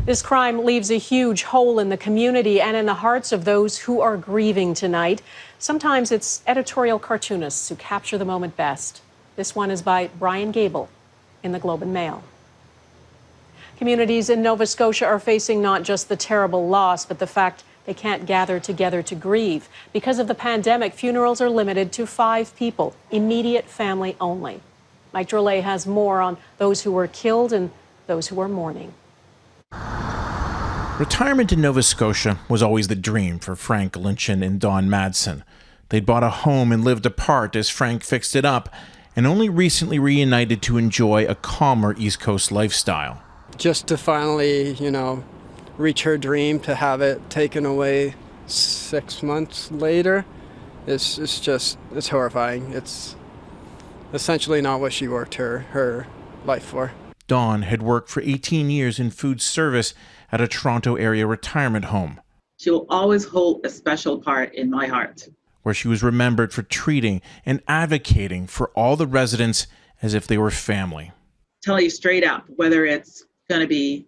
This crime leaves a huge hole in the community and in the hearts of those who are grieving tonight. Sometimes it's editorial cartoonists who capture the moment best. This one is by Brian Gable in the Globe and Mail. Communities in Nova Scotia are facing not just the terrible loss, but the fact they can't gather together to grieve. Because of the pandemic, funerals are limited to 5 people, immediate family only. Mike Drolet has more on those who were killed and those who are mourning. Retirement in Nova Scotia was always the dream for Frank Lynchen and Dawn Madsen. They'd bought a home and lived apart as Frank fixed it up, and only recently reunited to enjoy a calmer East Coast lifestyle. Just to finally, reach her dream, to have it taken away 6 months later, it's horrifying. It's essentially not what she worked her life for. Dawn had worked for 18 years in food service at a Toronto area retirement home. She will always hold a special part in my heart, where she was remembered for treating and advocating for all the residents as if they were family. Tell you straight up, whether it's going to be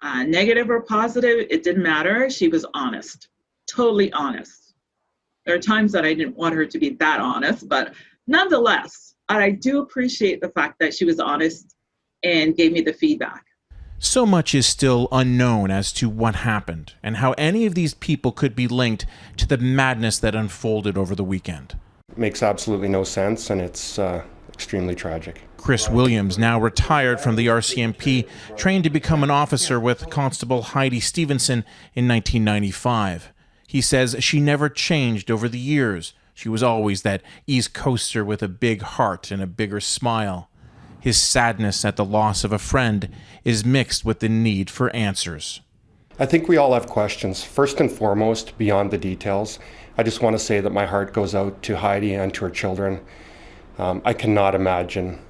negative or positive, it didn't matter. She was honest, totally honest. There are times that I didn't want her to be that honest, but nonetheless, I do appreciate the fact that she was honest and gave me the feedback. So much is still unknown as to what happened and how any of these people could be linked to the madness that unfolded over the weekend. It makes absolutely no sense, and it's extremely tragic. Chris Williams, now retired from the RCMP, trained to become an officer with Constable Heidi Stevenson in 1995. He says she never changed over the years. She was always that East Coaster with a big heart and a bigger smile. His sadness at the loss of a friend is mixed with the need for answers. I think we all have questions. First and foremost, beyond the details, I just want to say that my heart goes out to Heidi and to her children. I cannot imagine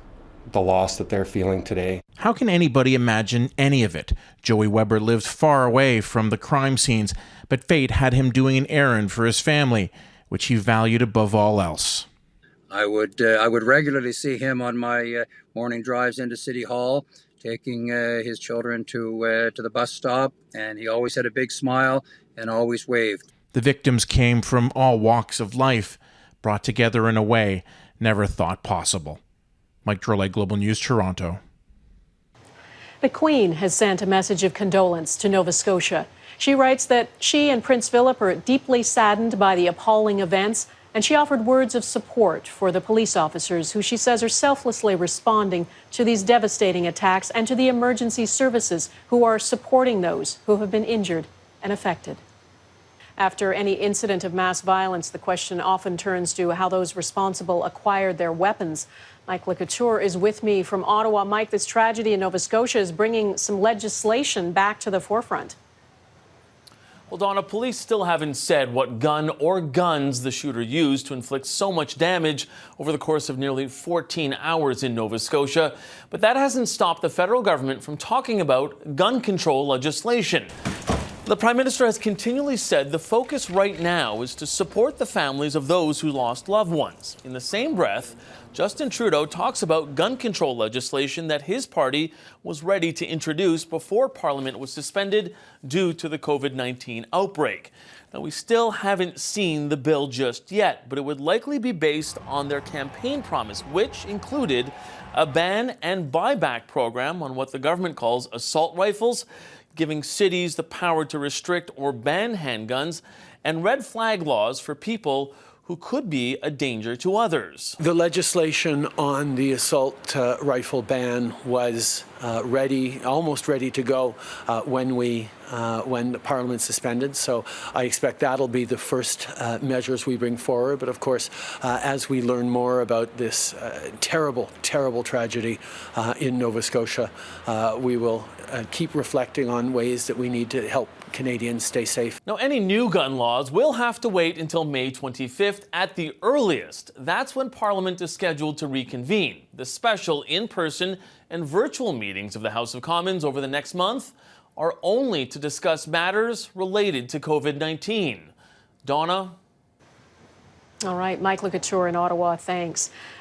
the loss that they're feeling today. How can anybody imagine any of it? Joey Weber lived far away from the crime scenes, but fate had him doing an errand for his family, which he valued above all else. I would regularly see him on my morning drives into City Hall, taking his children to the bus stop, and he always had a big smile and always waved. The victims came from all walks of life, brought together in a way never thought possible. Mike Drolet, Global News, Toronto. The Queen has sent a message of condolence to Nova Scotia. She writes that she and Prince Philip are deeply saddened by the appalling events, and she offered words of support for the police officers who she says are selflessly responding to these devastating attacks, and to the emergency services who are supporting those who have been injured and affected. After any incident of mass violence, the question often turns to how those responsible acquired their weapons. Mike Couteur is with me from Ottawa. Mike, this tragedy in Nova Scotia is bringing some legislation back to the forefront. Well, Donna, police still haven't said what gun or guns the shooter used to inflict so much damage over the course of nearly 14 hours in Nova Scotia. But that hasn't stopped the federal government from talking about gun control legislation. The Prime Minister has continually said the focus right now is to support the families of those who lost loved ones. In the same breath, Justin Trudeau talks about gun control legislation that his party was ready to introduce before Parliament was suspended due to the COVID-19 outbreak. Now, we still haven't seen the bill just yet, but it would likely be based on their campaign promise, which included a ban and buyback program on what the government calls assault rifles, giving cities the power to restrict or ban handguns, and red flag laws for people who could be a danger to others. The legislation on the assault rifle ban was almost ready to go when the Parliament suspended. So I expect that'll be the first measures we bring forward. But of course, as we learn more about this terrible, terrible tragedy in Nova Scotia, we will keep reflecting on ways that we need to help Canadians stay safe. Now, any new gun laws will have to wait until May 25th at the earliest. That's when Parliament is scheduled to reconvene. The special in-person and virtual meetings of the House of Commons over the next month are only to discuss matters related to COVID-19. Donna? All right, Mike Couteur in Ottawa, thanks.